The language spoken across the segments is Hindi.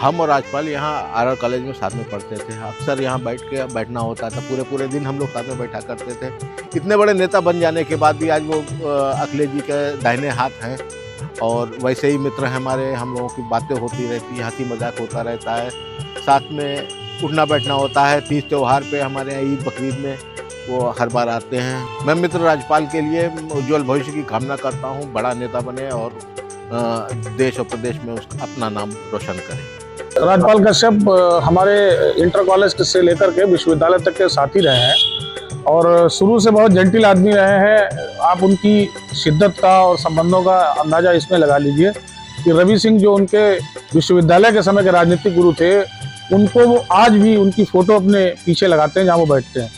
हम और राजपाल यहाँ आरआर कॉलेज में साथ में पढ़ते थे। अक्सर यहाँ बैठना होता था, पूरे पूरे दिन हम लोग साथ में बैठा करते थे। इतने बड़े नेता बन जाने के बाद भी आज वो अखिलेश जी के दाहिने हाथ हैं और वैसे ही मित्र हैं हमारे। हम लोगों की बातें होती रहती हैं, हंसी मजाक होता रहता है, साथ में उठना बैठना होता है। तीज त्यौहार पे हमारे यहाँ ईद बकरीद में वो हर बार आते हैं। मैं मित्र राजपाल के लिए उज्ज्वल भविष्य की कामना करता हूँ, बड़ा नेता बने और देश और प्रदेश में उसका अपना नाम रोशन करें। राजपाल कश्यप हमारे इंटर कॉलेज से लेकर के विश्वविद्यालय तक के साथी रहे हैं और शुरू से बहुत जेंटिल आदमी रहे हैं। आप उनकी शिद्दत का और संबंधों का अंदाजा इसमें लगा लीजिए कि रवि सिंह जो उनके विश्वविद्यालय के समय के राजनीतिक गुरु थे, उनको वो आज भी उनकी फोटो अपने पीछे लगाते हैं जहाँ वो बैठते हैं।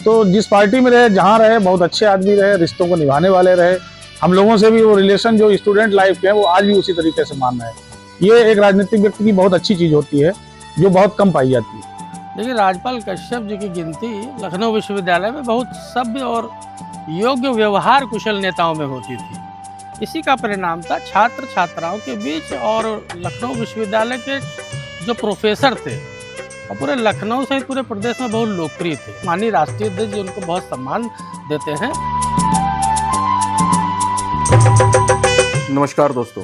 तो जिस पार्टी में रहे, जहाँ रहे, बहुत अच्छे आदमी रहे, रिश्तों को निभाने वाले रहे। हम लोगों से भी वो रिलेशन जो स्टूडेंट लाइफ के हैं वो आज भी उसी तरीके से मान रहे हैं। ये एक राजनीतिक व्यक्ति की बहुत अच्छी चीज़ होती है जो बहुत कम पाई जाती है। देखिए, राजपाल कश्यप जी की गिनती लखनऊ विश्वविद्यालय में बहुत सभ्य और योग्य व्यवहार कुशल नेताओं में होती थी। इसी का परिणाम था छात्र छात्राओं के बीच और लखनऊ विश्वविद्यालय के जो प्रोफेसर थे और पूरे लखनऊ सहित पूरे प्रदेश में बहुत लोकप्रिय थे। माननीय राष्ट्रीय अध्यक्ष जी उनको बहुत सम्मान देते हैं। नमस्कार दोस्तों,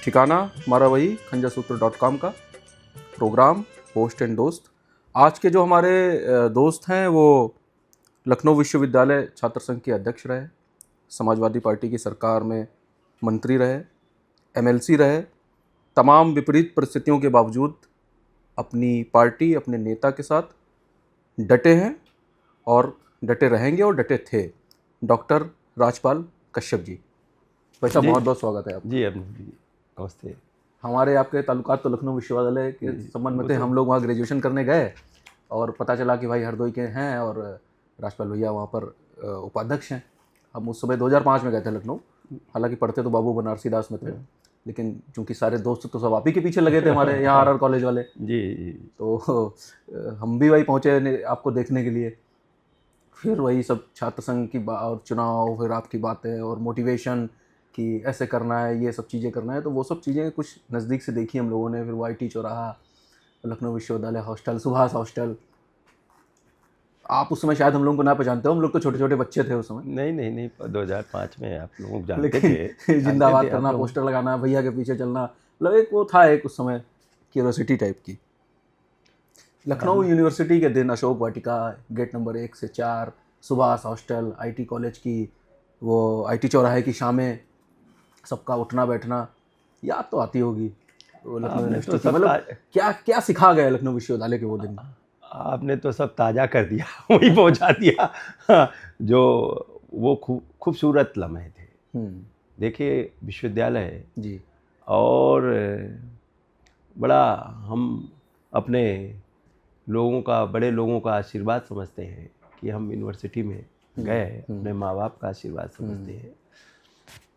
ठिकाना हमारा वही खंजासूत्र.com का प्रोग्राम होस्ट एंड दोस्त। आज के जो हमारे दोस्त हैं वो लखनऊ विश्वविद्यालय छात्र संघ के अध्यक्ष रहे, समाजवादी पार्टी की सरकार में मंत्री रहे, एमएलसी रहे। तमाम विपरीत परिस्थितियों के बावजूद अपनी पार्टी, अपने नेता के साथ डटे हैं और डटे रहेंगे और डटे थे। डॉक्टर राजपाल कश्यप जी, भाई साहब बहुत बहुत स्वागत है आप जी। नमस्ते। हमारे आपके ताल्लुकात तो लखनऊ विश्वविद्यालय के संबंध में थे। हम लोग वहाँ ग्रेजुएशन करने गए और पता चला कि भाई हरदोई के हैं और राजपाल भैया वहाँ पर उपाध्यक्ष हैं। हम उस समय 2005 में गए थे लखनऊ। हालांकि पढ़ते तो बाबू बनारसी दास में थे, लेकिन चूंकि सारे दोस्त तो सब आप ही के पीछे लगे थे हमारे यहाँ आरआर कॉलेज वाले जी। तो हम भी वही पहुँचे आपको देखने के लिए। फिर वही सब छात्र संघ की और चुनाव, फिर आपकी बातें और मोटिवेशन कि ऐसे करना है, ये सब चीज़ें करना है, तो वो सब चीज़ें कुछ नज़दीक से देखी हम लोगों ने। फिर वो IT चौराहा, लखनऊ विश्वविद्यालय हॉस्टल, सुभाष हॉस्टल। आप उस समय शायद हम लोगों को ना पहचानते हो, हम लोग तो छोटे छोटे बच्चे थे उस समय। नहीं 2005 में आप लोग जानते लेकिन थे। जिंदाबाद करना, पोस्टर लगाना, भैया के पीछे चलना, मतलब एक वो था एक उस समय क्यूरियोसिटी टाइप की। लखनऊ यूनिवर्सिटी के दिन अशोक वाटिका, गेट नंबर 1 से 4, सुभाष हॉस्टल, IT कॉलेज की वो IT चौराहे की शामें, सबका उठना बैठना याद तो आती होगी। तो लखनऊ यूनिवर्सिटी मतलब क्या क्या सिखा गया लखनऊ विश्वविद्यालय के वो दिन? आपने तो सब ताज़ा कर दिया, वही पहुंचा दिया। जो वो खूबसूरत लम्हे थे। देखिए, विश्वविद्यालय जी और बड़ा हम अपने लोगों का, बड़े लोगों का आशीर्वाद समझते हैं कि हम यूनिवर्सिटी में गए। अपने माँ बाप का आशीर्वाद समझते हैं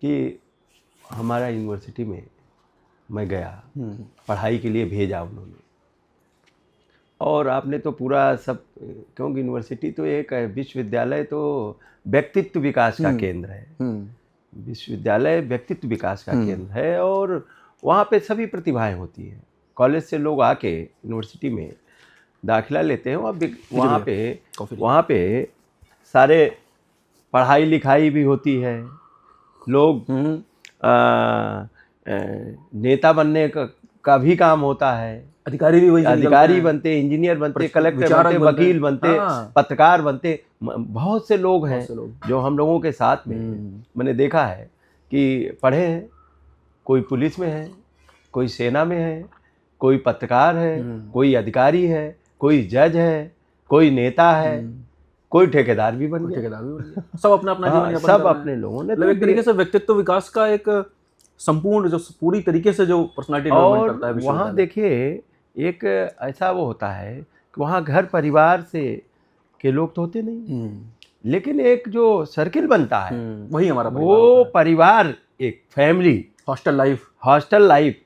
कि हमारा यूनिवर्सिटी में मैं गया, पढ़ाई के लिए भेजा उन्होंने। और आपने तो पूरा सब, क्योंकि यूनिवर्सिटी तो एक विश्वविद्यालय तो व्यक्तित्व विकास का केंद्र है। विश्वविद्यालय व्यक्तित्व विकास का केंद्र है और वहाँ पे सभी प्रतिभाएं होती हैं। कॉलेज से लोग आके यूनिवर्सिटी में दाखिला लेते हैं। वहाँ पे सारे पढ़ाई लिखाई भी होती है। लोग नेता बनने का भी काम होता है। अधिकारी भी वही अधिकारी बनते, इंजीनियर बनते, कलेक्टर बनते, वकील बनते, पत्रकार बनते। बहुत से लोग हैं जो हम लोगों के साथ में मैंने देखा है कि पढ़े हैं। कोई पुलिस में है, कोई सेना में है, कोई पत्रकार है, कोई अधिकारी है, कोई जज है, कोई नेता है, कोई ठेकेदार भी बन गया। सब अपना अपना जीवन यापन सब अपने लोगों ने एक तरीके से व्यक्तित्व विकास का एक संपूर्ण, जो पूरी तरीके से जो पर्सनालिटी डेवलपमेंट करता है। वहाँ देखिए, एक ऐसा वो होता है कि वहाँ घर परिवार से के लोग तो होते नहीं, लेकिन एक जो सर्किल बनता है वही हमारा वो परिवार, एक फैमिली, हॉस्टल लाइफ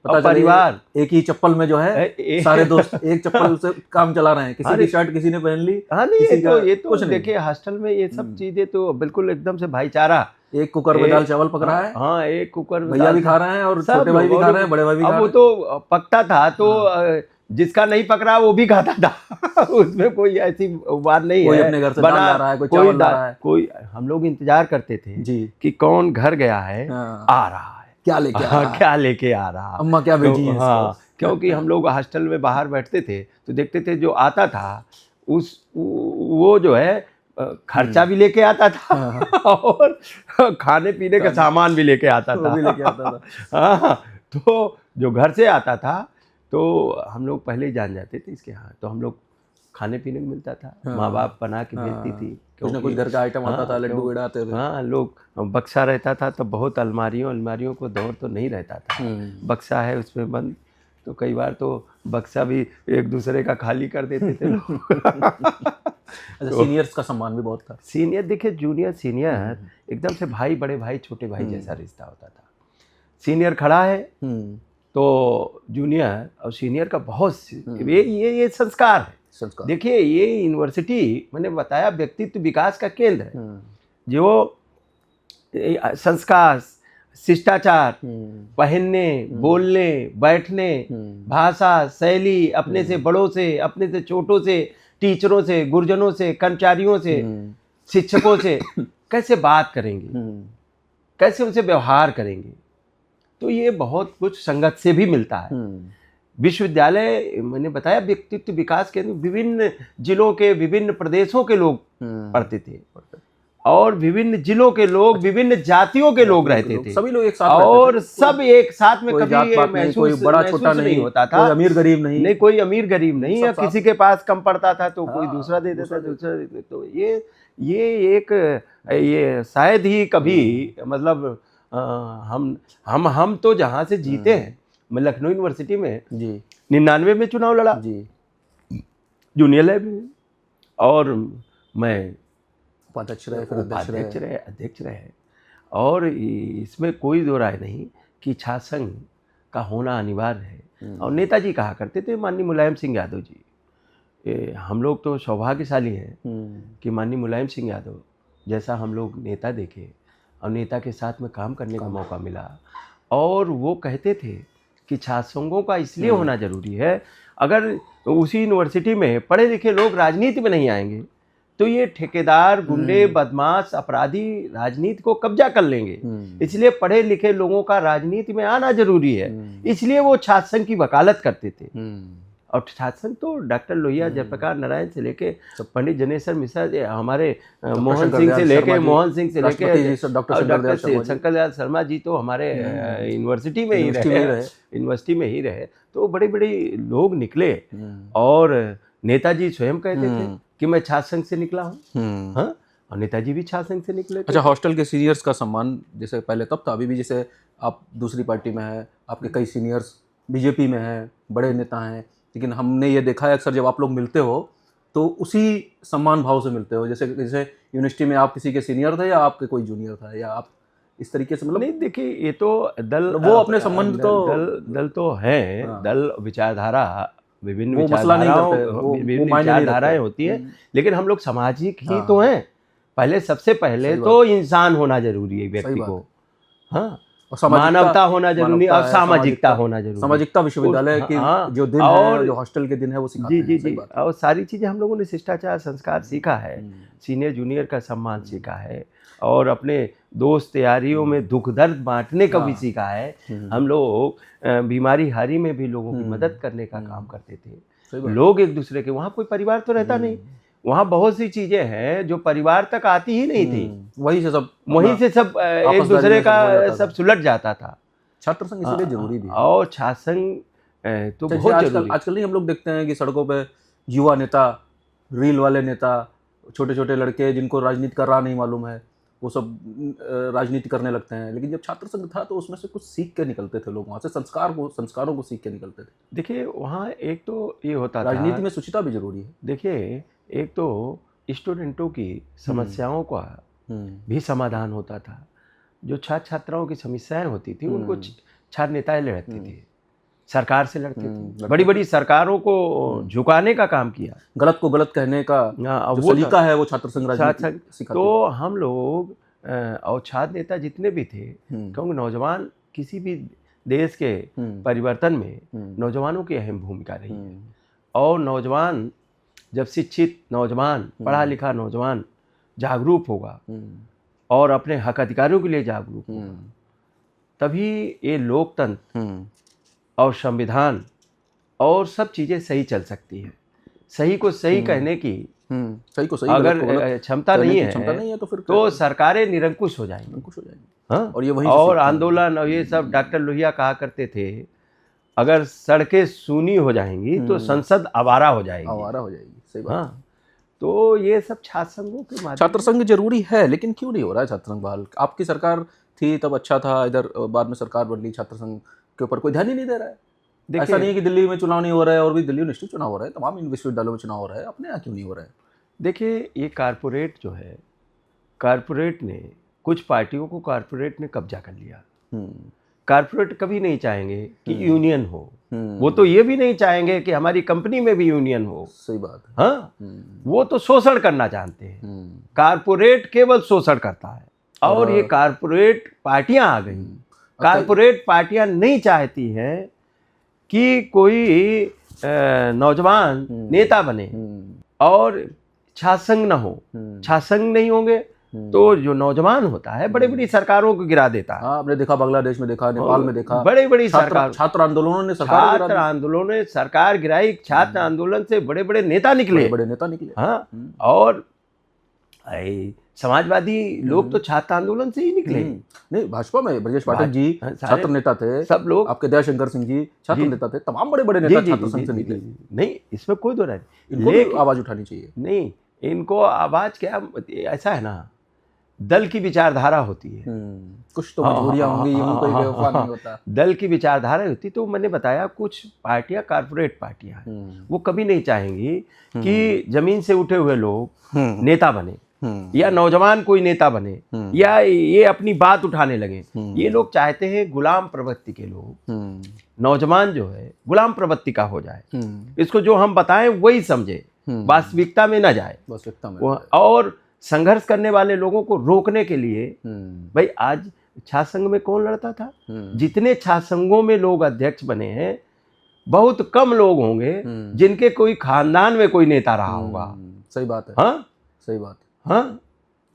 परिवार। एक ही चप्पल में जो है सारे दोस्त एक चप्पल से काम चला रहे हैं। किसी की शर्ट किसी ने पहन ली। हाँ नहीं, ये तो देखिए हॉस्टल में ये सब चीजें तो बिल्कुल एकदम से भाईचारा एक कुकर में दाल चावल पक रहा है, हाँ, एक कुकर में भैया दाल भी खा रहे हैं और सब छोटे भाई भी लोग, खा रहे हैं, बड़े भाई भी खा अब रहे वो हैं। तो पकता था तो जिसका नहीं पक रहा वो भी खाता था उसमें कोई ऐसी बात नहीं कोई है। अपने घर से दाल ला रहा है, कोई चावल ला रहा है। कोई हम लोग इंतजार करते थे जी। कि कौन घर गया है, हाँ। आ रहा है, क्या लेके आ रहा है? क्या लेके आ रहा, अम्मा क्या भेजी है हाँ, इसको? क्योंकि हम लोग हॉस्टल में बाहर बैठते थे तो देखते थे जो आता था वो जो है खर्चा भी लेके आता था और खाने पीने का सामान भी लेके आता वो था। भी लेके आता था। हाँ, तो जो घर से आता था तो हम लोग पहले ही जान जाते थे इसके, हाँ, तो हम लोग खाने पीने को मिलता था, हाँ। माँ बाप बना के भेजती थी, कुछ ना कुछ क्योंकि घर का आइटम आता था, हाँ, लड्डू वड्डू आते थे। हाँ, लोग बक्सा रहता था तो बहुत अलमारियों को दौर तो नहीं रहता था, बक्सा है उसमें बंद, तो कई बार तो बक्सा भी एक दूसरे का खाली कर देते थे लोग। अच्छा, सीनियर्स का सम्मान भी बहुत था। सीनियर, देखिए जूनियर सीनियर एकदम से भाई, बड़े भाई छोटे भाई जैसा रिश्ता होता था। सीनियर खड़ा है तो जूनियर और सीनियर का बहुत ये संस्कार है। संस्कार। देखिए ये यूनिवर्सिटी मैंने बताया व्यक्तित्व विकास का केंद्र है, जो संस्कार, शिष्टाचार, पहनने, बोलने, बैठने, भाषा, शैली, अपने से बड़ों से, अपने से छोटों से, टीचरों से, गुरुजनों से, कर्मचारियों से, शिक्षकों से कैसे बात करेंगे, कैसे उनसे व्यवहार करेंगे, तो ये बहुत कुछ संगत से भी मिलता है। विश्वविद्यालय मैंने बताया व्यक्तित्व विकास के विभिन्न जिलों के, विभिन्न प्रदेशों के लोग पढ़ते थे और विभिन्न जिलों के लोग, विभिन्न जातियों के लोग रहते थे, सभी लोग एक साथ और सब एक साथ में, कोई कभी जात ये पात नहीं, कोई बड़ा छोटा नहीं होता था, कोई अमीर गरीब नहीं, कोई अमीर गरीब नहीं, या किसी के पास कम पड़ता था तो कोई दूसरा दे देता, दूसरा दे देता। तो ये एक ये शायद ही कभी मतलब हम तो जहाँ से जीते हैं, मैं लखनऊ यूनिवर्सिटी में जी 99 में चुनाव लड़ा जी, जूनियर लैब में, और मैं उपाध्यक्ष रहे, फिर अध्यक्ष रहे, और इसमें कोई दो राय नहीं कि छात्र संघ का होना अनिवार्य है। और नेताजी कहा करते थे, माननीय मुलायम सिंह यादव जी, हम लोग तो सौभाग्यशाली हैं कि माननीय मुलायम सिंह यादव जैसा हम लोग नेता देखे और नेता के साथ में काम करने का मौका मिला। और वो कहते थे कि छात्र संघों का इसलिए होना जरूरी है, अगर उसी यूनिवर्सिटी में पढ़े लिखे लोग राजनीति में नहीं आएंगे तो ये ठेकेदार, गुंडे, बदमाश, अपराधी राजनीति को कब्जा कर लेंगे, इसलिए पढ़े लिखे लोगों का राजनीति में आना जरूरी है। इसलिए वो छात्र संघ की वकालत करते थे। और छात्र संघ तो डॉक्टर लोहिया, जयप्रकाश नारायण से लेके पंडित जनेश्वर मिश्रा, हमारे मोहन सिंह से लेके डॉक्टर शंकरदयाल शर्मा जी तो हमारे यूनिवर्सिटी में ही रहे। तो बड़े बड़े लोग निकले, और नेताजी स्वयं कहते थे कि मैं छात्र संघ से निकला हूँ, हाँ, और नेताजी भी छात्र संघ से निकले थे। अच्छा, हॉस्टल के सीनियर्स का सम्मान जैसे पहले तब था, अभी भी जैसे आप दूसरी पार्टी में है, आपके कई सीनियर्स बीजेपी में हैं, बड़े नेता हैं, लेकिन हमने ये देखा है अक्सर जब आप लोग मिलते हो तो उसी सम्मान भाव से मिलते हो, जैसे यूनिवर्सिटी में आप किसी के सीनियर थे या आपके कोई जूनियर था, या आप इस तरीके से, मतलब नहीं, देखिए ये तो दल, वो अपने संबंध तो दल तो है, हाँ। दल विचारधारा, विभिन्न वो मसला नहीं करते, विभिन्न विचारधाराएं होती हैं, लेकिन हम लोग सामाजिक ही तो हैं। पहले सबसे पहले तो इंसान होना जरूरी है व्यक्ति को, हाँ, मानवता होना जरूरी और सामाजिकता होना जरूरी। सामाजिकता विश्वविद्यालय के जो दिन है, जो हॉस्टल के दिन है, वो सिखाते हैं। जी, और सारी चीजें हम लोगों ने शिष्टाचार, संस्कार सीखा है, सीनियर जूनियर का सम्मान सीखा है, और अपने दोस्त यारियों में दुख दर्द बांटने का भी सीखा है। हम लोग बीमारी हारी में भी लोगों की मदद करने का काम करते थे। लोग एक दूसरे के, वहाँ कोई परिवार तो रहता नहीं, वहाँ बहुत सी चीजें हैं जो परिवार तक आती ही नहीं थी, वहीं से सब एक दूसरे का सब सुलट जाता था। छात्र संघ इसलिए जरूरी भी है, और छात्र संघ तो बहुत जरूरी। आजकल नहीं हम लोग देखते हैं कि सड़कों पे युवा नेता, रील वाले नेता, छोटे छोटे लड़के जिनको राजनीति का राह नहीं मालूम है, वो सब राजनीति करने लगते हैं। लेकिन जब छात्र संघ था तो उसमें से कुछ सीख के निकलते थे लोग, वहाँ से संस्कारों को सीख के निकलते थे। देखिए वहाँ एक तो ये होता था, राजनीति में शुचिता भी जरूरी है। देखिए एक तो स्टूडेंटों की समस्याओं का भी समाधान होता था, जो छात्र छात्राओं की समस्याएं होती थी उनको छात्र नेता लड़ते थे, सरकार से लड़ते थे, बड़ी बड़ी सरकारों को झुकाने का काम किया, गलत को गलत कहने का जो सलीका है वो छात्र संघ राजनीति सिखाते। तो हम लोग और छात्र नेता जितने भी थे, क्योंकि नौजवान किसी भी देश के परिवर्तन में नौजवानों की अहम भूमिका रही है। और नौजवान जब शिक्षित नौजवान, पढ़ा लिखा नौजवान जागरूक होगा और अपने हक अधिकारों के लिए जागरूक होगा, तभी ये लोकतंत्र और संविधान और सब चीज़ें सही चल सकती है। सही को सही कहने की सही को सही, अगर गलत को गलत क्षमता कहने नहीं की है, क्षमता नहीं है तो फिर तो सरकारें निरंकुश हो जाएंगी। कुछ हो जाएगी। हाँ? और ये वहीं से और सीखते हैं। आंदोलन और ये सब डॉक्टर लोहिया कहा करते थे, अगर सड़कें सूनी हो जाएंगी तो संसद आवारा हो जाएगी। आवारा हो जाएगी, सही बात। हाँ, तो ये सब छात्र संघों के माध्यम छात्र संघ जरूरी है, लेकिन क्यों नहीं हो रहा है छात्र संघ बहाल? आपकी सरकार थी तब अच्छा था, इधर बाद में सरकार बदली, छात्र संघ के ऊपर कोई ध्यान ही नहीं दे रहा है। ऐसा नहीं है कि दिल्ली में चुनाव नहीं हो रहा है, और भी दिल्ली यूनिवर्सिटी चुनाव हो रहा है, तमाम विश्वविद्यालयों में चुनाव हो रहा है, अपने यहाँ क्यों नहीं हो रहा है? देखिए, ये कारपोरेट जो है, कारपोरेट ने कुछ पार्टियों को कारपोरेट ने कब्जा कर लिया। कारपोरेट कभी नहीं चाहेंगे कि यूनियन हो, वो तो ये भी नहीं चाहेंगे कि हमारी कंपनी में भी यूनियन हो। सही बात है। हाँ, वो तो शोषण करना चाहते हैं। कारपोरेट केवल शोषण करता है, और ये कारपोरेट पार्टियां आ गई। कारपोरेट पार्टियां नहीं चाहती हैं कि कोई नौजवान नेता बने और छात्र संघ ना हो। छात्र संघ नहीं होंगे तो जो नौजवान होता है बड़ी बड़ी सरकारों को गिरा देता है। हाँ, आपने देखा बांग्लादेश में, देखा नेपाल में, देखा बड़ी बड़ी सरकार, छात्र आंदोलनों ने सरकार छात्र आंदोलनों ने सरकार गिराई। छात्र आंदोलन से बड़े बड़े नेता निकले, बड़े नेता निकले। हाँ, और समाजवादी लोग तो छात्र आंदोलन से ही निकले। नहीं, भाजपा में ब्रजेश पाठक जी छात्र नेता थे, सब लोग, आपके दयाशंकर सिंह जी छात्र नेता थे, तमाम बड़े बड़े नेता छात्र संघ से निकले। नहीं, इसमें कोई दो राय नहीं, लेकिन आवाज उठानी चाहिए। नहीं, इनको आवाज क्या, ऐसा है ना, दल की विचारधारा होती है। कुछ तो मजबूरियां होंगी, यूं कोई बेवफा नहीं होता। दल की विचारधारा होती, तो मैंने बताया कुछ पार्टियां कारपोरेट पार्टियां हैं, वो कभी नहीं चाहेंगी कि जमीन से उठे हुए लोग नेता बने, या नौजवान कोई नेता बने, या ये अपनी बात उठाने लगे। ये लोग चाहते हैं गुलाम प्रवृत्ति के लोग, नौजवान जो है गुलाम प्रवृत्ति का हो जाए, इसको जो हम बताएं वही समझे, वास्तविकता में ना जाए। वास्तविकता में और संघर्ष करने वाले लोगों को रोकने के लिए, भाई आज छात्र संघ में कौन लड़ता था? जितने छात्र संघों में लोग अध्यक्ष बने हैं, बहुत कम लोग होंगे जिनके कोई खानदान में कोई नेता रहा होगा। सही बात है। हाँ, सही बात। हाँ,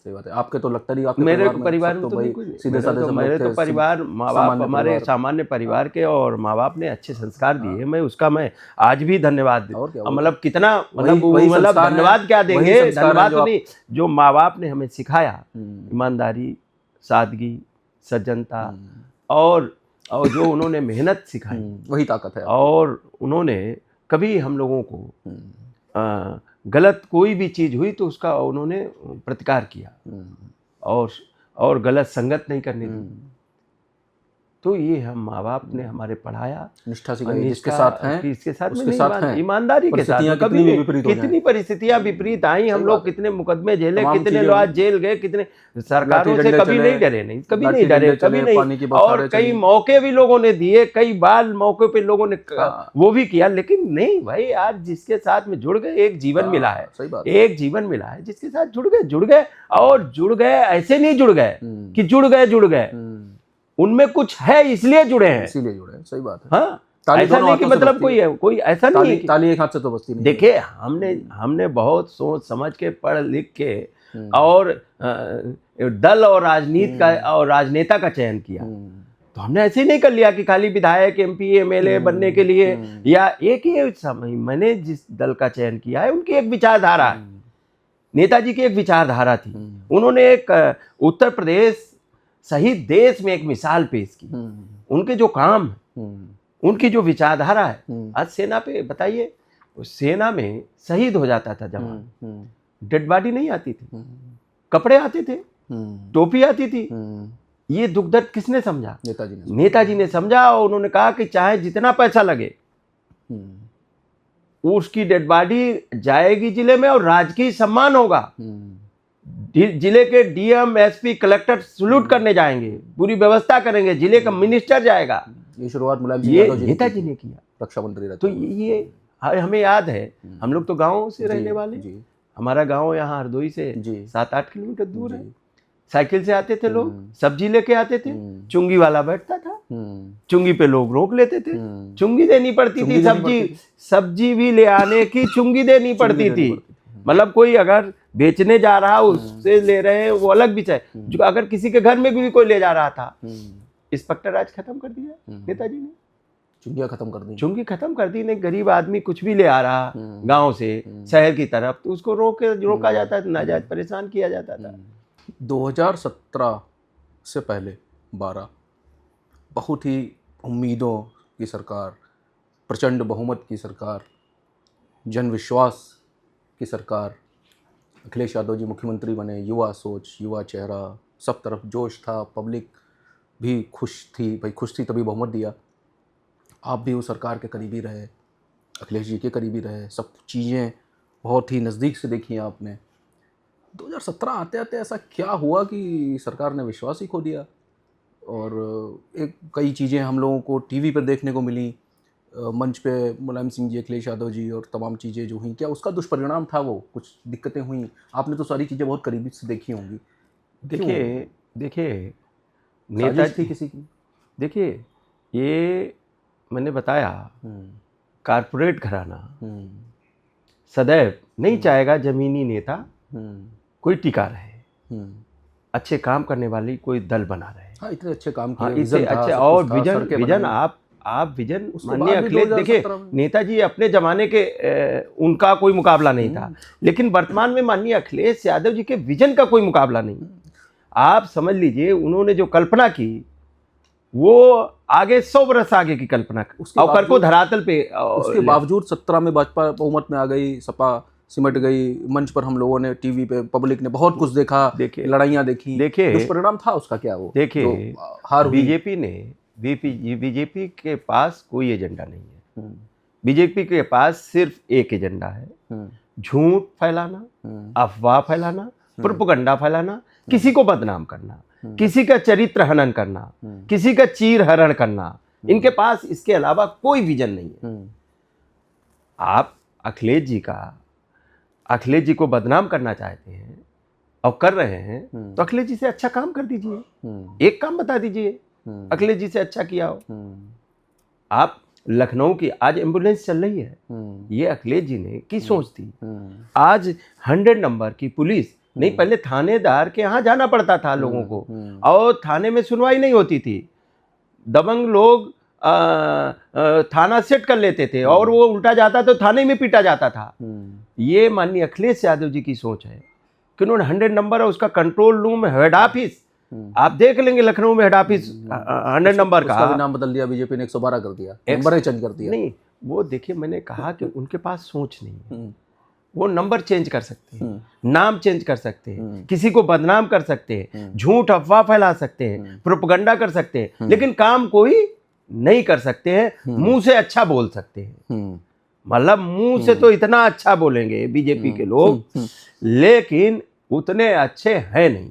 सही बात है। आपके तो लगता नहीं, आपके मेरे परिवार में तो भाई नहीं कुछ, सीधे साधे सब मेरे लोग तो थे, परिवार, माँ बाप हमारे सामान्य परिवार के, और माँ बाप ने अच्छे संस्कार दिए। मैं उसका मैं आज भी धन्यवाद, मतलब कितना, मतलब धन्यवाद क्या देंगे, धन्यवाद तो नहीं, जो माँ बाप ने हमें सिखाया, ईमानदारी, सादगी, सज्जनता, और जो उन्होंने मेहनत सिखाई, वही ताकत है। और उन्होंने कभी हम लोगों को गलत कोई भी चीज़ हुई तो उसका उन्होंने प्रतिकार किया, और गलत संगत नहीं करने दी। तो ये हम माँ बाप ने हमारे पढ़ाया, निष्ठा सिखाई, जिसके साथ हैं, इसके साथ उसके साथ हैं, ईमानदारी के साथ। कभी कितनी परिस्थितियां विपरीत आई, हम लोग कितने मुकदमे झेले, कितने लोग जेल गए, कितने सरकारों से कभी नहीं डरे, नहीं कभी नहीं डरे, कभी नहीं। और कई मौके भी लोगों ने दिए, कई बार मौके पे लोगों ने वो भी किया, लेकिन नहीं भाई, आज जिसके साथ में जुड़ गए, एक जीवन मिला है, एक जीवन मिला है, जिसके साथ जुड़ गए, और जुड़ गए ऐसे नहीं जुड़ गए कि जुड़ गए, उनमेे कुछ है इसलिए जुड़े हैं, इसीलिए जुड़े हैं। सही बात है। हाँ, ऐसा नहीं कि मतलब कोई ऐसा नहीं है। ताली एक हाथ से तो बसती नहीं। देखिए, हमने बहुत सोच समझ के, पढ़ लिख के, और दल और राजनीति का और राजनेता का चयन किया। तो हमने ऐसे नहीं कर लिया कि खाली विधायक, MP, MLA बनने के लिए, या एक ही समय मैंने जिस दल का चयन किया है उनकी एक विचारधारा है। नेताजी की एक विचारधारा थी, उन्होंने एक उत्तर प्रदेश सहित देश में एक मिसाल पेश की। उनके जो काम, उनकी जो विचारधारा है, आज सेना पे बताइए, सेना में शहीद हो जाता था जवान, डेड बॉडी नहीं आती थी, कपड़े आते थे, टोपी आती थी। ये दुख दर्द किसने समझा? नेताजी ने समझा, और उन्होंने कहा कि चाहे जितना पैसा लगे, उसकी डेड बॉडी जाएगी जिले में, और राजकीय सम्मान होगा। जिले के DM, SP, कलेक्टर सैल्यूट करने जाएंगे, पूरी व्यवस्था करेंगे, जिले का मिनिस्टर जाएगा। ये शुरुआत मुलायम ये नेताजी ने किया, रक्षा मंत्री रहते। तो ये हमें याद है, हम लोग तो गाँव से रहने वाले, हमारा गांव यहाँ हरदोई से 7-8 किलोमीटर दूर है। साइकिल से आते थे लोग, सब्जी लेके आते थे, चुंगी वाला बैठता था, हम्म, चुंगी पे लोग रोक लेते थे, चुंगी देनी पड़ती चुंगी थी, देनी सब्जी पड़ती थी। सब्जी भी ले आने की चुंगी देनी पड़ती थी। मतलब कोई अगर बेचने जा रहा उससे ले रहे हैं वो अलग विषय, जो अगर किसी के घर में भी कोई ले जा रहा था, इंस्पेक्टर राज खत्म कर दिया नेताजी ने, चुंगियां खत्म कर दी। चुंगी खत्म कर दी। नहीं, गरीब आदमी कुछ भी ले आ रहा गांव से शहर की तरफ तो उसको रोका जाता था, नाजायज परेशान किया जाता था। 2017 से पहले 12 बहुत ही उम्मीदों की सरकार, प्रचंड बहुमत की सरकार, जन विश्वास की सरकार, अखिलेश यादव जी मुख्यमंत्री बने, युवा सोच, युवा चेहरा, सब तरफ जोश था, पब्लिक भी खुश थी, भाई खुश थी तभी बहुमत दिया। आप भी उस सरकार के करीबी रहे, अखिलेश जी के करीबी रहे, सब चीज़ें बहुत ही नज़दीक से देखी आपने। 2017 आते आते ऐसा क्या हुआ कि सरकार ने विश्वास ही खो दिया और एक कई चीज़ें हम लोगों को टीवी पर देखने को मिली, मंच पे मुलायम सिंह जी, अखिलेश यादव जी और तमाम चीज़ें जो हुई, क्या उसका दुष्परिणाम था? वो कुछ दिक्कतें हुई? आपने तो सारी चीज़ें बहुत करीबी से देखी होंगी। देखिए साजिश नेताजी थी किसी की? देखिए, ये मैंने बताया, कारपोरेट घराना सदैव नहीं चाहेगा जमीनी नेता कोई टिका रहे, अच्छे काम करने वाली कोई दल बना रहे। हाँ, इतने अच्छे काम किए, हाँ, इससे विजन था, अच्छे सब और कुछ था, विजन सड़कें विजन बनाई। आप विजन उसके माननीय बाद भी अखिलेश, देखिए 2017 में नेताजी अपने जमाने के उनका कोई मुकाबला नहीं था, लेकिन वर्तमान में माननीय अखिलेश यादव जी के विजन का कोई मुकाबला नहीं। आप समझ लीजिए उन्होंने जो कल्पना की वो आगे 100 बरस आगे की कल्पना उसके और कर को बावजूद- धरातल पे उसके बावजूद 17 में भाजपा बहुमत में आ गई, सपा सिमट गई, मंच पर हम लोगों ने, टीवी पे पब्लिक ने बहुत कुछ देखा, देखिए- लड़ाइयाँ देखी। देखिए- दुष्परिणाम था उसका क्या? वो देखिए, जो हार हुई। बीजेपी के पास कोई एजेंडा नहीं है। बीजेपी के पास सिर्फ एक एजेंडा है, झूठ फैलाना, अफवाह फैलाना, प्रोपेगेंडा फैलाना, किसी को बदनाम करना, किसी का चरित्र हनन करना, किसी का चीर हरण करना। इनके पास इसके अलावा कोई विजन नहीं है। आप अखिलेश जी को बदनाम करना चाहते हैं और कर रहे हैं तो अखिलेश जी से अच्छा काम कर दीजिए, एक काम बता दीजिए अखिलेश जी से अच्छा किया हो। आप लखनऊ की आज एम्बुलेंस चल रही है, ये अखिलेश जी ने की सोच थी। आज 100 नंबर की पुलिस नहीं, पहले थानेदार के यहाँ जाना पड़ता था लोगों को और थाने में सुनवाई नहीं होती थी, दबंग लोग थाना सेट कर लेते थे और वो उल्टा जाता तो थाने में पीटा जाता था। ये माननीय अखिलेश यादव जी की सोच है कि उन्होंने 100 नंबर है, उसका कंट्रोल रूम हेड ऑफिस आप देख लेंगे लखनऊ में, हेड ऑफिस 100 नंबर उसका भी नाम बदल दिया बीजेपी ने, 112 कर दिया, नंबर ही चेंज कर दिया। नहीं, वो देखिए मैंने कहा कि उनके पास सोच नहीं है, वो नंबर चेंज कर सकते हैं, नाम चेंज कर सकते हैं, किसी को बदनाम कर सकते हैं, झूठ अफवाह फैला सकते हैं, प्रोपेगेंडा कर सकते हैं, लेकिन काम कोई नहीं कर सकते हैं। मुंह से अच्छा बोल सकते हैं, मतलब मुंह से तो इतना अच्छा बोलेंगे बीजेपी के लोग, लेकिन उतने अच्छे हैं नहीं,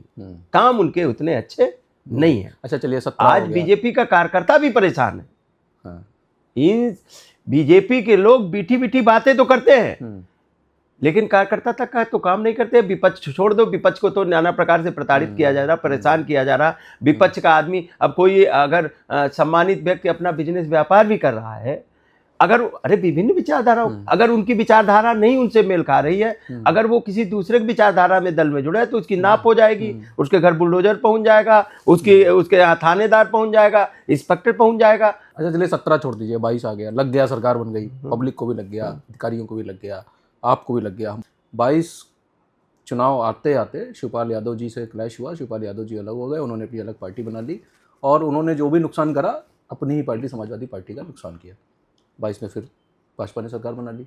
काम उनके उतने अच्छे नहीं है। अच्छा चलिए, 17 आज हो गया। बीजेपी का कार्यकर्ता भी परेशान है। हाँ। इन बीजेपी के लोग बीठी बीठी बातें तो करते हैं, लेकिन कार्यकर्ता तक का तो काम नहीं करते। विपक्ष छोड़ दो, विपक्ष को तो नाना प्रकार से प्रताड़ित किया जा रहा, परेशान किया जा रहा। विपक्ष का आदमी, अब कोई अगर सम्मानित व्यक्ति अपना बिजनेस व्यापार भी कर रहा है, अगर अरे विभिन्न विचारधाराओं, अगर उनकी विचारधारा नहीं उनसे मेल खा रही है, अगर वो किसी दूसरे की विचारधारा में दल में जुड़ा है तो उसकी नाप हो जाएगी, उसके घर बुलडोजर पहुंच जाएगा, उसके यहाँ थानेदार पहुंच जाएगा, इंस्पेक्टर पहुंच जाएगा। अच्छा चलिए, 17 छोड़ दीजिए, 22 आ गया, लग गया, सरकार बन गई, पब्लिक को भी लग गया, अधिकारियों को भी लग गया, आपको भी लग गया। 22 चुनाव आते आते शिवपाल यादव जी से क्लैश हुआ, शिवपाल यादव जी अलग हो गए, उन्होंने अपनी अलग पार्टी बना ली और उन्होंने जो भी नुकसान करा अपनी ही पार्टी समाजवादी पार्टी का नुकसान किया। 22 में फिर भाजपा ने सरकार बना ली,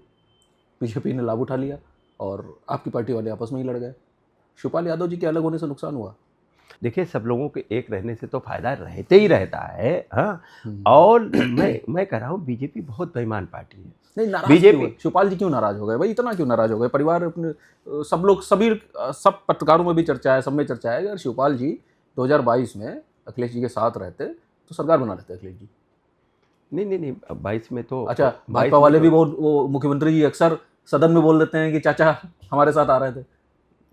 बीजेपी ने लाभ उठा लिया और आपकी पार्टी वाले आपस में ही लड़ गए। शिवपाल यादव जी के अलग होने से नुकसान हुआ? देखिए, सब लोगों के एक रहने से तो फायदा रहते ही रहता है। हाँ, और मैं कह रहा हूँ बीजेपी बहुत बेईमान पार्टी है। नहीं, नाराज बीजेपी क्यों? शिवपाल जी क्यों नाराज हो गए भाई? इतना क्यों नाराज हो गए? परिवार अपने सब लोग, सब पत्रकारों में भी चर्चा है, सब में चर्चा है, अगर शिवपाल जी 2022 में अखिलेश जी के साथ रहते तो सरकार बना लेते अखिलेश जी। नहीं, 22 में तो अच्छा, भाजपा वाले भी बहुत, वो मुख्यमंत्री जी अक्सर सदन में बोल देते हैं कि चाचा हमारे साथ आ रहे थे।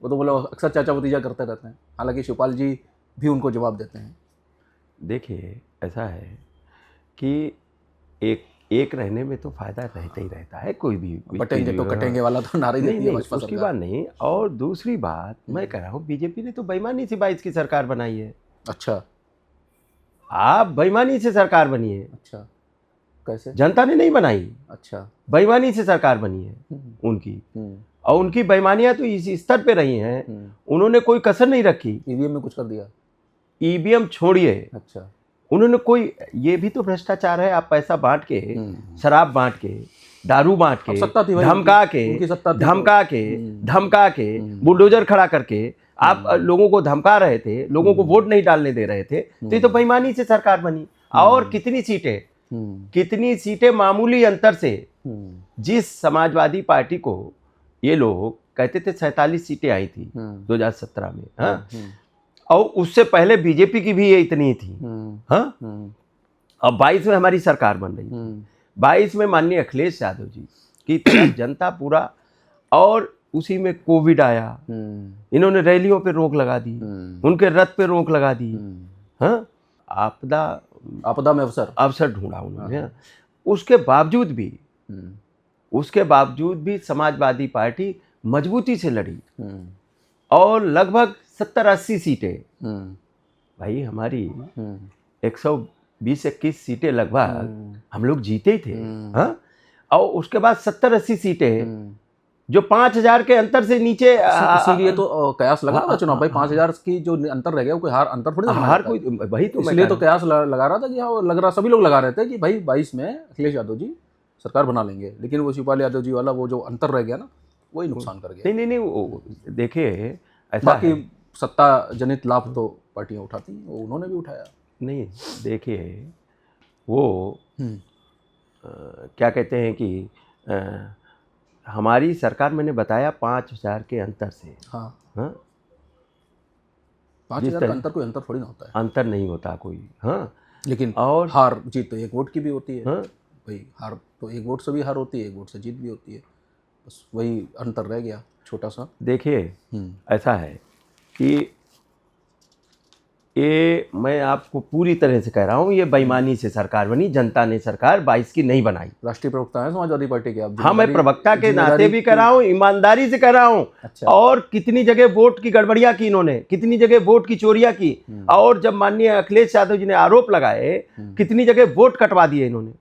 वो तो बोले अक्सर चाचा भतीजा करते रहते हैं, हालांकि शिवपाल जी भी उनको जवाब देते हैं। देखिए ऐसा है कि एक रहने में तो फायदा रहता ही रहता है, कोई भी बटेंगे तो कटेंगे वाला तो नारा ही देती है नहीं, भाजपा उसकी सरकार। बात नहीं। और दूसरी बात मैं कह रहा हूँ, बीजेपी ने तो बेईमानी से 22 की सरकार बनाई है। अच्छा आप बेईमानी से सरकार बनी है, अच्छा, कैसे? जनता ने नहीं बनाई, अच्छा बेईमानी से सरकार बनी है उनकी। और उनकी बेईमानियां तो इस स्तर पे रही हैं, उन्होंने कोई कसर नहीं रखी। ईवीएम में कुछ कर दिया? ईवीएम छोड़िए, अच्छा उन्होंने कोई, ये भी तो भ्रष्टाचार है। आप पैसा बांट के, शराब बांट के, दारू बांट के, अब सत्ता थी भाई, धमका उनकी सत्ता के थी तो। धमका के बुलडोजर खड़ा करके आप लोगों को धमका रहे थे, लोगों को वोट नहीं डालने दे रहे थे, तो ये तो बेईमानी से सरकार बनी। और कितनी सीटें मामूली अंतर से, जिस समाजवादी पार्टी को ये लोग कहते थे 47 सीटें आई थी 2017 में, हाँ, और उससे पहले बीजेपी की भी ये इतनी थी, हाँ। अब 22 में हमारी सरकार बन रही थी, 22 में माननीय अखिलेश यादव जी की तरफ जनता पूरा, और उसी में कोविड आया, इन्होंने रैलियों पे रोक लगा दी, उनके रथ पे रोक लगा दी, हाँ। आपदा में अवसर ढूंढा उन्होंने। उसके बावजूद भी समाजवादी पार्टी मजबूती से लड़ी और लगभग 70-80 सीटें, भाई हमारी 120-21 सीटें लगभग हम लोग जीते ही थे, हाँ। और उसके बाद 70-80 सीटें जो 5,000 के अंतर से नीचे, इसीलिए तो कयास लगा था चुनाव भाई, 5,000 की जो अंतर रह गया, कोई हार अंतर थोड़ी ना हार कोई, वही तो इसलिए तो कयास लगा रहा था कि हाँ, लग रहा, सभी लोग लगा रहे थे कि भाई 22 में अखिलेश यादव जी सरकार बना लेंगे, लेकिन वो शिवपाल यादव जी वाला वो जो अंतर रह गया ना, वही नुकसान कर गया। नहीं, वो देखिए ऐसा बाकी है, सत्ता जनित लाभ तो पार्टियां उठाती, वो उन्होंने भी उठाया। नहीं देखिए वो क्या कहते हैं कि हमारी सरकार, मैंने बताया 5,000 के अंतर से, हाँ, हाँ, 5,000 का अंतर कोई अंतर थोड़ी ना होता है, अंतर नहीं होता कोई, हाँ। लेकिन और हार जीत तो 1 वोट की भी होती है, हाँ, भाई हार तो 1 वोट से भी हार होती है, 1 वोट से जीत भी होती है, बस वही अंतर रह गया छोटा सा। देखिए ऐसा है कि ये मैं आपको पूरी तरह से कह रहा हूँ, ये बेईमानी से सरकार बनी, जनता ने सरकार 22 की नहीं बनाई। राष्ट्रीय प्रवक्ता है समाजवादी पार्टी के आप? हाँ, मैं प्रवक्ता के नाते भी कर रहा हूँ, ईमानदारी से कर रहा हूँ। अच्छा। और कितनी जगह वोट की गड़बड़ियां की इन्होंने, कितनी जगह वोट की चोरियां की, और जब माननीय अखिलेश यादव जी ने आरोप लगाए, कितनी जगह वोट कटवा दिए इन्होंने।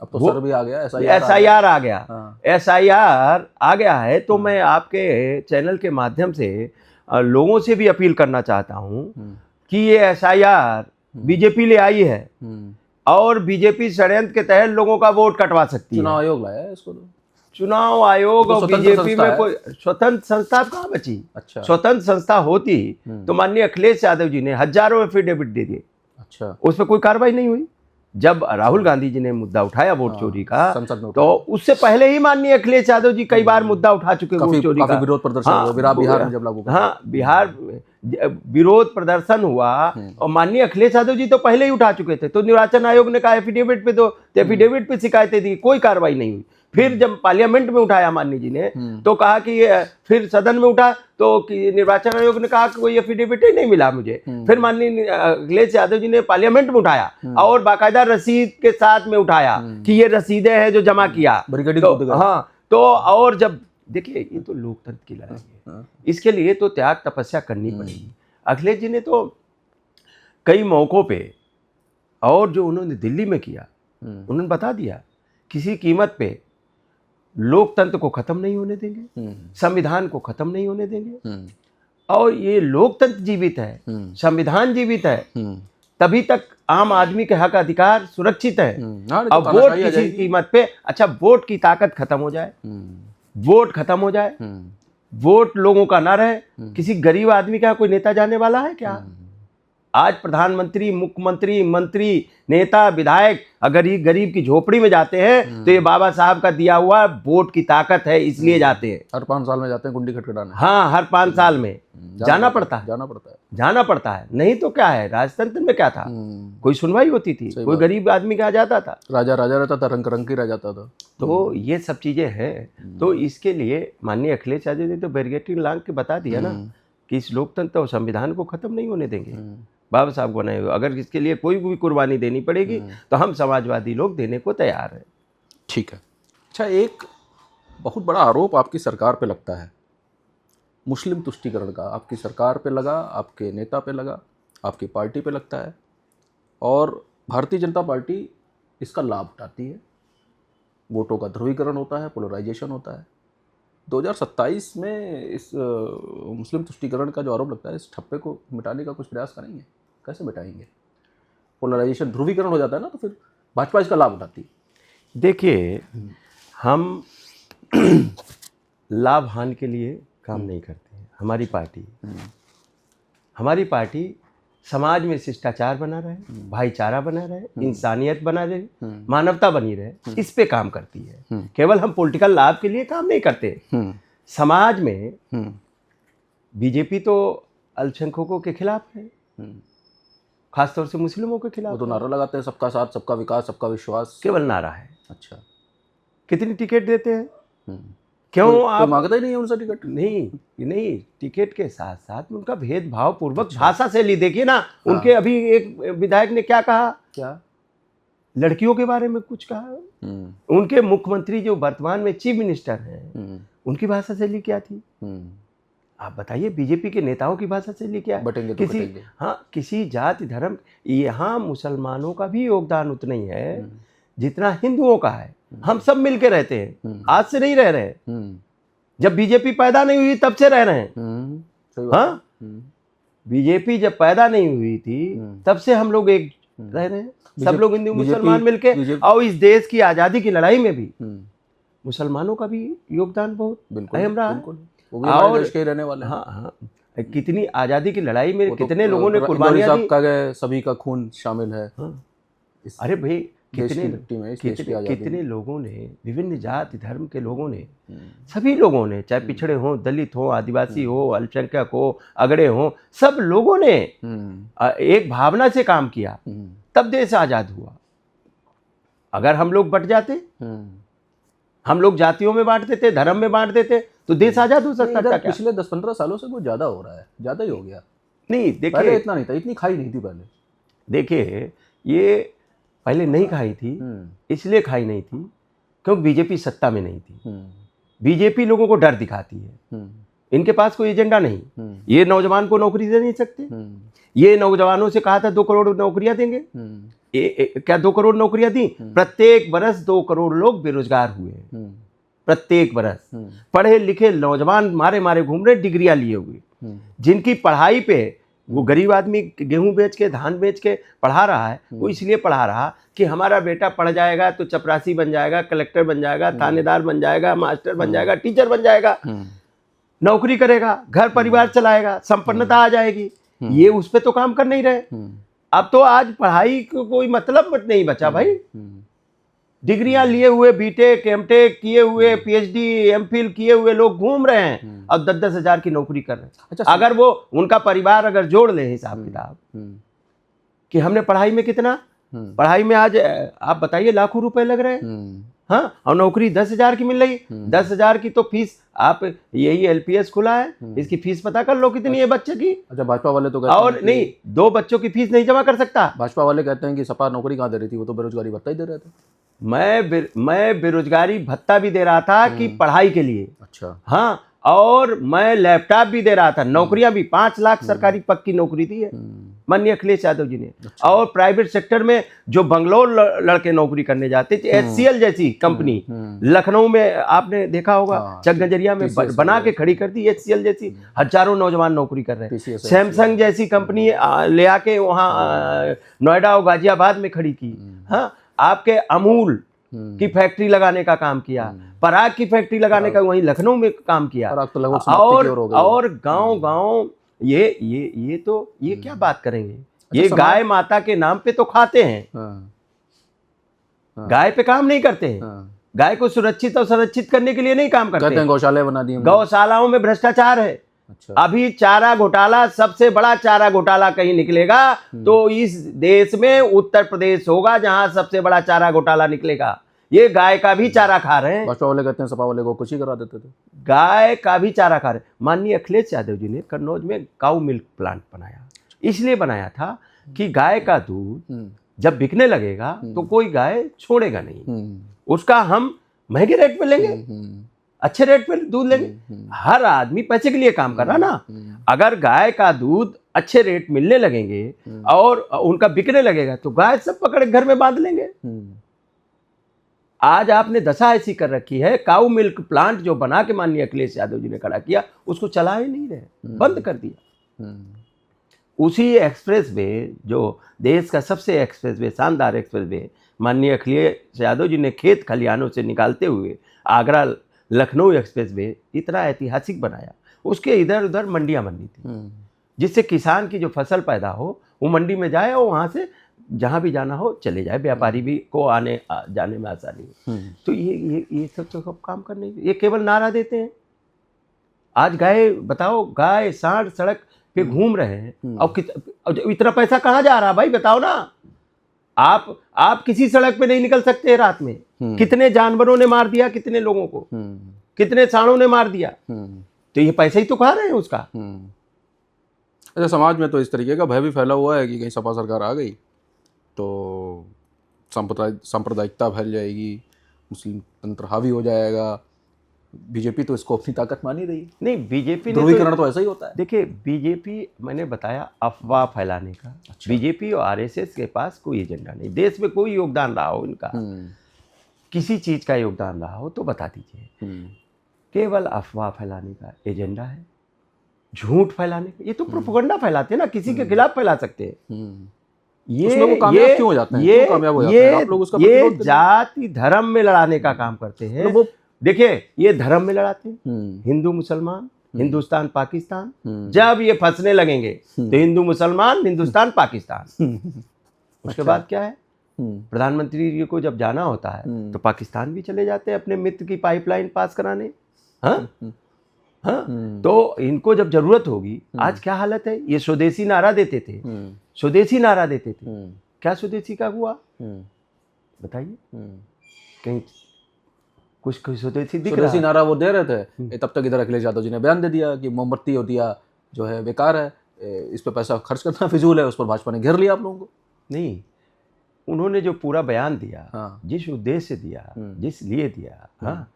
अब तो सर भी आ गया, SIR आ गया, हाँ। SIR आ गया है। तो मैं आपके चैनल के माध्यम से लोगों से भी अपील करना चाहता हूँ कि ये SIR बीजेपी ले आई है, और बीजेपी षड्यंत्र के तहत लोगों का वोट कटवा सकती है। चुनाव आयोग लाया है इसको तो। चुनाव आयोग और बीजेपी में कोई स्वतंत्र संस्था कहाँ बची? अच्छा। स्वतंत्र संस्था होती तो माननीय अखिलेश यादव जी ने हजारों एफिडेविट दे दिए, अच्छा, उस पर कोई कार्रवाई नहीं हुई। जब राहुल गांधी जी ने मुद्दा उठाया वोट चोरी का, संसद में, तो उससे पहले ही माननीय अखिलेश यादव जी कई बार मुद्दा उठा चुके वोट चोरी का। विरोध प्रदर्शन हुआ बिहार में जब लागू किया। हाँ, बिहार विरोध प्रदर्शन हुआ, और माननीय अखिलेश यादव जी तो पहले ही उठा चुके थे। तो निर्वाचन आयोग ने कहा एफिडेविट पे दो, एफिडेविट पे शिकायतें दी, कोई कार्रवाई नहीं हुई। फिर जब पार्लियामेंट में उठाया माननीय जी ने, तो कहा कि फिर सदन में उठा तो कि निर्वाचन आयोग ने कहा कि कोई एफिडेविट ही नहीं मिला मुझे। फिर माननीय अखिलेश यादव जी ने पार्लियामेंट में उठाया, और बाकायदा रसीद के साथ में उठाया कि ये रसीदें हैं जो जमा किया। तो, हाँ, तो और जब देखिए, ये तो लोकतंत्र की लड़ाई है, इसके लिए तो त्याग तपस्या करनी पड़ेगी। अखिलेश जी ने तो कई मौकों पे, और जो उन्होंने दिल्ली में किया, उन्होंने बता दिया किसी कीमत पे लोकतंत्र को खत्म नहीं होने देंगे, संविधान को खत्म नहीं होने देंगे। और ये लोकतंत्र जीवित है, संविधान जीवित है, तभी तक आम आदमी के हक अधिकार सुरक्षित है। अब वोट किसी कीमत पे, अच्छा वोट की ताकत खत्म हो जाए, वोट खत्म हो जाए, वोट लोगों का ना रहे, किसी गरीब आदमी का कोई नेता जाने वाला है क्या? आज प्रधानमंत्री, मुख्यमंत्री, मंत्री, नेता, विधायक अगर ये गरीब की झोपड़ी में जाते हैं तो ये बाबा साहब का दिया हुआ वोट की ताकत है, इसलिए जाते हैं। हर 5 साल में जाते हैं कुंडी खटखटाने। हाँ, हर 5 साल में जाना पड़ता है, जाना पड़ता है। नहीं तो क्या है, राजतंत्र में क्या था, कोई सुनवाई होती थी, कोई गरीब आदमी आ जाता था, राजा राजा रहता था, रंग रंग की रह जाता था। तो ये सब चीजें हैं। तो इसके लिए माननीय अखिलेश यादव ने तो बैरिकेटिंग लांग के बता दिया ना कि इस लोकतंत्र और संविधान को खत्म नहीं होने देंगे। बाबा साहब को बनाए हुए, अगर इसके लिए कोई भी कुर्बानी देनी पड़ेगी तो हम समाजवादी लोग देने को तैयार हैं। ठीक है। अच्छा, एक बहुत बड़ा आरोप आपकी सरकार पे लगता है, मुस्लिम तुष्टीकरण का। आपकी सरकार पे लगा, आपके नेता पे लगा, आपकी पार्टी पे लगता है, और भारतीय जनता पार्टी इसका लाभ उठाती है। वोटों का ध्रुवीकरण होता है, पोलराइजेशन होता है। 2027 में इस मुस्लिम तुष्टीकरण का जो आरोप लगता है, इस ठप्पे को मिटाने का कुछ प्रयास करेंगे? कैसे मिटाएंगे? पोलराइजेशन, ध्रुवीकरण हो जाता है ना, तो फिर भाजपा इसका लाभ उठाती है। देखिए, हम लाभ हानि के लिए काम नहीं करते हैं। हमारी पार्टी समाज में शिष्टाचार बना रहे, भाईचारा बना रहे, इंसानियत बना रहे, मानवता बनी रहे, इस पे काम करती है। केवल हम पॉलिटिकल लाभ के लिए काम नहीं करते। समाज में बीजेपी तो अल्पसंख्यकों के खिलाफ है, खासतौर से मुस्लिमों के खिलाफ। वो तो नारा लगाते हैं, सबका साथ, सबका विकास, सबका विश्वास। केवल नारा है। अच्छा, कितनी टिकट देते हैं? क्यों आप मांगते ही नहीं है उनसे टिकट? नहीं, टिकट के साथ साथ उनका भेदभाव पूर्वक भाषा से ली। देखिए ना, उनके अभी एक विधायक ने क्या कहा, क्या लड़कियों के बारे में कुछ कहा। उनके मुख्यमंत्री जो वर्तमान में चीफ मिनिस्टर हैं, उनकी भाषा शैली क्या थी? आप बताइए। बीजेपी के नेताओं की भाषा शैली क्या है? बटेंगे तो बटेंगे। हाँ, किसी जाति धर्म, यहाँ मुसलमानों का भी योगदान उतना ही है जितना हिंदुओं का है। हम सब मिलके रहते हैं, आज से नहीं रह रहे। जब बीजेपी पैदा नहीं हुई तब से रह रहे हैं। हाँ, बीजेपी जब पैदा नहीं हुई थी तब से हम लोग एक रह रहे हैं, सब लोग हिंदू मुसलमान मिलके। और इस देश की आज़ादी की लड़ाई में भी मुसलमानों का भी योगदान बहुत अहम रहा है। और देश के रहने वाले। हाँ, कितनी आज़ादी की लड़ाई में कितने लोगों ने कुर्बानियां दी। सभी का खून शामिल है। अरे भाई, कितने लोगों ने, विभिन्न जाति धर्म के लोगों ने, सभी लोगों ने, चाहे पिछड़े हों, दलित हो, आदिवासी हो, अल्पसंख्यक हो, अगड़े हो, सब लोगों ने एक भावना से काम किया, तब देश आज़ाद हुआ। अगर हम लोग बट जाते, हम लोग जातियों में बांट देते, धर्म में बांट देते, तो देश आज़ाद हो सकता था क्या? पिछले 10-15 सालों से कुछ ज़्यादा हो रहा है, ज़्यादा ही हो गया। नहीं, देखिए, इतना नहीं था, इतनी खाई नहीं थी पहले। देखिए, ये पहले नहीं खाई थी, इसलिए खाई नहीं थी क्योंकि बीजेपी सत्ता में नहीं थी। बीजेपी लोगों को डर दिखाती है, इनके पास कोई एजेंडा नहीं। ये नौजवान को नौकरी दे नहीं सकते। ये नौजवानों से कहा था 2 करोड़ नौकरियां देंगे। क्या 2 करोड़ नौकरियां दी? प्रत्येक बरस 2 करोड़ लोग बेरोजगार हुए। प्रत्येक बरस पढ़े लिखे नौजवान मारे मारे घूम रहे, डिग्रियां लिए हुए। जिनकी पढ़ाई पे वो गरीब आदमी गेहूं बेच के, धान बेच के पढ़ा रहा है, वो इसलिए पढ़ा रहा कि हमारा बेटा पढ़ जाएगा तो चपरासी बन जाएगा, कलेक्टर बन जाएगा, थानेदार बन जाएगा, मास्टर बन जाएगा, टीचर बन जाएगा, नौकरी करेगा, घर परिवार चलाएगा, संपन्नता आ जाएगी। ये उस पे तो काम कर नहीं रहे। अब तो आज पढ़ाई को कोई मतलब नहीं बचा भाई। डिग्रियां लिए हुए, बीटेक, एमटेक किए हुए, पीएचडी, एमफिल किए हुए लोग घूम रहे हैं और 10-10 हजार की नौकरी कर रहे हैं। अच्छा, अगर वो उनका परिवार अगर जोड़ ले हिसाब किताब कि हमने पढ़ाई में कितना, पढ़ाई में आज आप बताइए लाखों रुपए लग रहे हैं। हाँ, और नौकरी 10,000 की मिल रही। 10,000 की तो फीस, आप यही एलपीएस खुला है, इसकी फीस पता कर लो कितनी है बच्चे की। अच्छा, भाजपा वाले तो और नहीं, 2 बच्चों की फीस नहीं जमा कर सकता। भाजपा वाले कहते हैं कि सपा नौकरी कहाँ दे रही थी, वो तो बेरोजगारी भत्ता ही दे रहे थे। मैं बेरोजगारी भत्ता भी दे रहा था कि पढ़ाई के लिए। अच्छा। हाँ, और मैं लैपटॉप भी दे रहा था। नौकरियां भी 5 लाख सरकारी पद की नौकरी दी है माननीय अखिलेश यादव जी ने। अच्छा। और प्राइवेट सेक्टर में जो बंगलोर लड़के नौकरी करने जाते थे, HCL जैसी कंपनी लखनऊ में आपने देखा होगा, चकगंजरिया में बना के खड़ी कर दी। HCL जैसी हजारों नौजवान नौकरी कर रहे हैं। सैमसंग जैसी कंपनी ले आके वहाँ नोएडा और गाजियाबाद में खड़ी की। हाँ, आपके अमूल की फैक्ट्री लगाने का काम किया, पराग की फैक्ट्री लगाने का वहीं लखनऊ में काम किया। और गांव-गांव ये क्या बात करेंगे ये समाज- गाय माता के नाम पे तो खाते हैं, हाँ, हाँ। गाय पे काम नहीं करते हैं। हाँ। गाय को सुरक्षित और संरक्षित करने के लिए नहीं काम करते कहते हैं हैं। गौशाला बना दी हमने। गौशालाओं में भ्रष्टाचार है। अच्छा। अभी चारा घोटाला, सबसे बड़ा चारा घोटाला कहीं निकलेगा तो इस देश में उत्तर प्रदेश होगा जहां सबसे बड़ा चारा घोटाला निकलेगा। ये गाय का भी चारा खा रहे हैं, भाजपा वाले कहते हैं सपा वाले को कुछ ही करा देते थे। गाय का भी चारा खा रहे हैं। माननीय अखिलेश यादव जी ने कन्नौज में काऊ मिल्क प्लांट बनाया, इसलिए बनाया था कि गाय का दूध जब बिकने लगेगा तो कोई गाय छोड़ेगा नहीं, उसका हम महंगे रेट पे लेंगे, अच्छे रेट पे दूध लेंगे। हर आदमी पैसे के लिए काम कर रहा ना। अगर गाय का दूध अच्छे रेट मिलने लगेंगे और उनका बिकने लगेगा तो गाय सब पकड़ घर में बांध लेंगे। आज आपने दशा ऐसी कर रखी है, काऊ मिल्क प्लांट जो बना के माननीय अखिलेश यादव जी ने खड़ा किया, उसको चला ही नहीं रहे, बंद कर दिया। उसी एक्सप्रेस वे, जो देश का सबसे एक्सप्रेस वे, शानदार एक्सप्रेस वे, माननीय अखिलेश यादव जी ने खेत खलिहानों से निकालते हुए आगरा लखनऊ एक्सप्रेस वे इतना ऐतिहासिक बनाया। उसके इधर उधर मंडियां बननी थी, जिससे किसान की जो फसल पैदा हो वो मंडी में जाए और वहाँ से जहाँ भी जाना हो चले जाए, व्यापारी भी को आने जाने में आसानी हो। तो ये सब तो सब काम करने, ये केवल नारा देते हैं। आज गाय, बताओ, गाय सांड सड़क पे घूम रहे हैं और इतना पैसा कहाँ जा रहा है भाई, बताओ ना। आप किसी सड़क पे नहीं निकल सकते रात में। कितने जानवरों ने मार दिया, कितने लोगों को, कितने सांडों ने मार दिया, तो ये पैसा ही तो खा रहे हैं उसका। अच्छा, समाज में तो इस तरीके का भय भी फैला हुआ है कि कहीं सपा सरकार आ गई तो सांप्रदायिकता फैल जाएगी, मुस्लिम तंत्र हावी हो जाएगा। बीजेपी तो इसको अपनी ताकत मान ही रही है। नहीं, बीजेपी ने ध्रुवीकरण तो ऐसा ही होता है। देखिए, बीजेपी, मैंने बताया, अफवाह फैलाने का। अच्छा। बीजेपी और आरएसएस के पास कोई एजेंडा नहीं। देश में कोई योगदान रहा हो इनका, किसी चीज का योगदान रहा हो तो बता दीजिए। केवल अफवाह फैलाने का एजेंडा है, झूठ फैलाने का। ये तो प्रोपेगेंडा फैलाते हैं ना, किसी के खिलाफ फैला सकते हैं। उसमें वो कामयाब क्यों हो जाते हैं? क्यों कामयाब हो जाते हैं? आप लोग उसका ये प्रतिरोध करें। जाति धर्म में लड़ाने का काम करते हैं। वो देखिए, ये धर्म में लड़ाते हैं, हिंदू मुसलमान, हिंदुस्तान पाकिस्तान। जब ये फंसने लगेंगे तो हिंदू मुसलमान, हिंदुस्तान पाकिस्तान। उसके बाद क्या है, प्रधानमंत्री जी को जब जाना होता है तो पाकिस्तान भी चले जाते हैं अपने मित्र की पाइपलाइन पास कराने। हाँ, तो इनको जब जरूरत होगी, आज क्या हालत है, ये स्वदेशी नारा देते थे, स्वदेशी नारा देते थे, क्या स्वदेशी का हुआ बताइए? कहीं कुछ स्वदेशी दिख रहा स्वदेशी है? नारा वो दे रहे थे, तब तक इधर अखिलेश यादव जी ने बयान दे दिया कि मोमबत्ती और दिया जो है बेकार है, इस पे पैसा खर्च करना फिजूल है। उस पर भाजपा ने घेर लिया आप लोगों को। नहीं, उन्होंने जो पूरा बयान दिया, हाँ। जिस उद्देश्य से दिया, जिस लिए दिया, हाँ,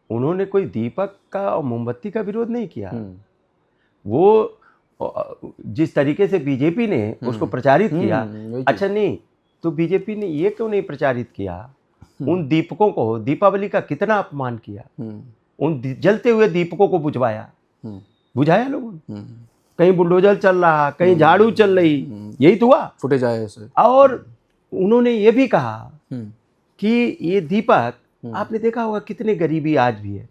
उन्होंने कोई दीपक का और मोमबत्ती का विरोध नहीं किया। वो जिस तरीके से बीजेपी ने उसको प्रचारित किया, अच्छा नहीं, तो बीजेपी ने ये क्यों नहीं प्रचारित किया, उन दीपकों को, दीपावली का कितना अपमान किया, उन जलते हुए दीपकों को बुझवाया, बुझाया लोगों ने। कहीं बुलडोजर चल रहा, कहीं झाड़ू चल रही, यही तो हुआ, फुटेज आए ऐसे। और उन्होंने ये भी कहा कि ये दीपक, आपने देखा होगा कितनी गरीबी आज भी है,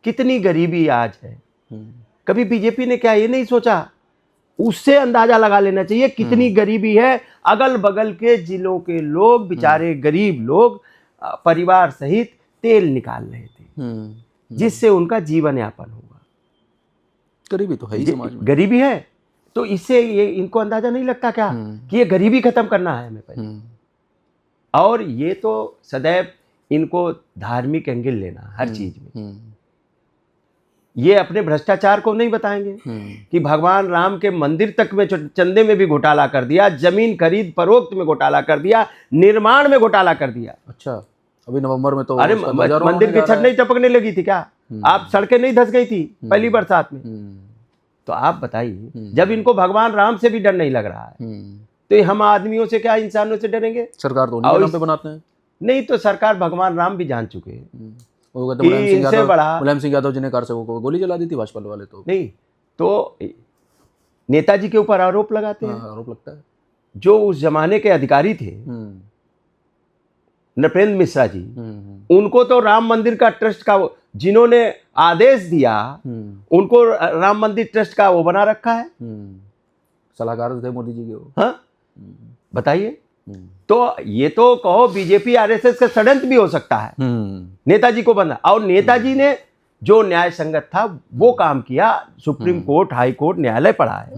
कितनी गरीबी आज है। कभी बीजेपी ने क्या ये नहीं सोचा, उससे अंदाजा लगा लेना चाहिए कितनी गरीबी है। अगल बगल के जिलों के लोग, बेचारे गरीब लोग, परिवार सहित तेल निकाल रहे थे, जिससे उनका जीवन यापन होगा। गरीबी तो है ही समाज में। गरीबी है, तो इससे ये इनको अंदाजा नहीं लगता क्या कि ये गरीबी खत्म करना है हमें पहले। और ये तो सदैव इनको धार्मिक एंगल लेना हर चीज में। ये अपने भ्रष्टाचार को नहीं बताएंगे कि भगवान राम के मंदिर तक में चंदे में भी घोटाला कर दिया, जमीन खरीद फरोख्त में घोटाला कर दिया, निर्माण में घोटाला कर दिया। अच्छा, अभी नवंबर में तो अरे मंदिर की छत नहीं टपकने लगी थी क्या? आप सड़कें नहीं धंस गई थी पहली बरसात में? तो आप बताइए, जब इनको भगवान राम से भी डर नहीं लग रहा है तो हम आदमियों से क्या, इंसानों से डरेंगे? सरकार तो उन्हीं के नाम पे बनाते हैं। नहीं, तो सरकार भगवान राम भी जान चुके हैं वो कहते हैं मुलायम सिंह यादव जी ने कारसेवकों को गोली चला दी थी, भाजपा वाले तो। नहीं, तो नेताजी के ऊपर आरोप लगाते हैं। आरोप लगता है। जो उस जमाने के अधिकारी थे, नृपेंद्र मिश्रा जी, उनको तो राम मंदिर का ट्रस्ट का, जिन्होंने आदेश दिया, उनको राम मंदिर ट्रस्ट का वो बना रखा है, सलाहकार थे मोदी जी के वो। हाँ, बताइए। तो ये तो कहो बीजेपी आरएसएस का षड्यंत्र भी हो सकता है नेताजी को बंदा, और नेताजी ने जो न्याय संगत था वो काम किया, सुप्रीम कोर्ट, हाई कोर्ट, न्यायालय पढ़ा है,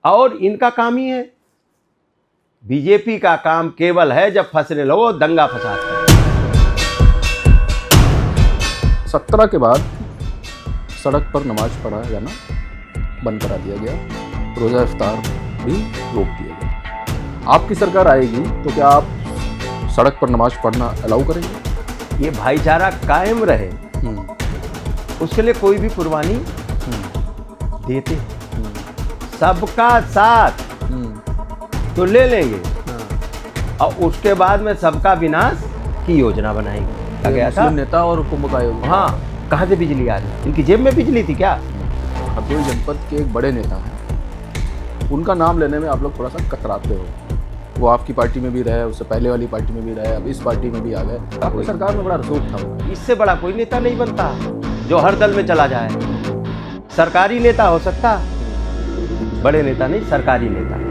और इनका काम ही है। बीजेपी का काम केवल है जब फंसने लगो दंगा फसाद करो। 17 के बाद सड़क पर नमाज पढ़ा जाना बंद करा दिया गया, रोज़ा इफ्तार भी रोक दिया गया। आपकी सरकार आएगी तो क्या आप सड़क पर नमाज पढ़ना अलाउ करेंगे? ये भाईचारा कायम रहे उसके लिए कोई भी कुर्बानी देते, सबका साथ तो ले लेंगे और उसके बाद में सबका विनाश की योजना बनाएंगे। क्या गया था? मुस्लिम नेता और कुंभ का आयोग। हाँ, कहाँ से बिजली आ रही? इनकी जेब में बिजली थी क्या? हरदोई जनपद के एक बड़े नेता हैं, उनका नाम लेने में आप लोग थोड़ा सा कतराते हो। वो आपकी पार्टी में भी रहे, उससे पहले वाली पार्टी में भी रहे, अब इस पार्टी में भी आ गए। आपकी सरकार में बड़ा रसूख था वो। इससे बड़ा कोई नेता नहीं बनता जो हर दल में चला जाए। सरकारी नेता हो सकता, बड़े नेता नहीं, सरकारी नेता।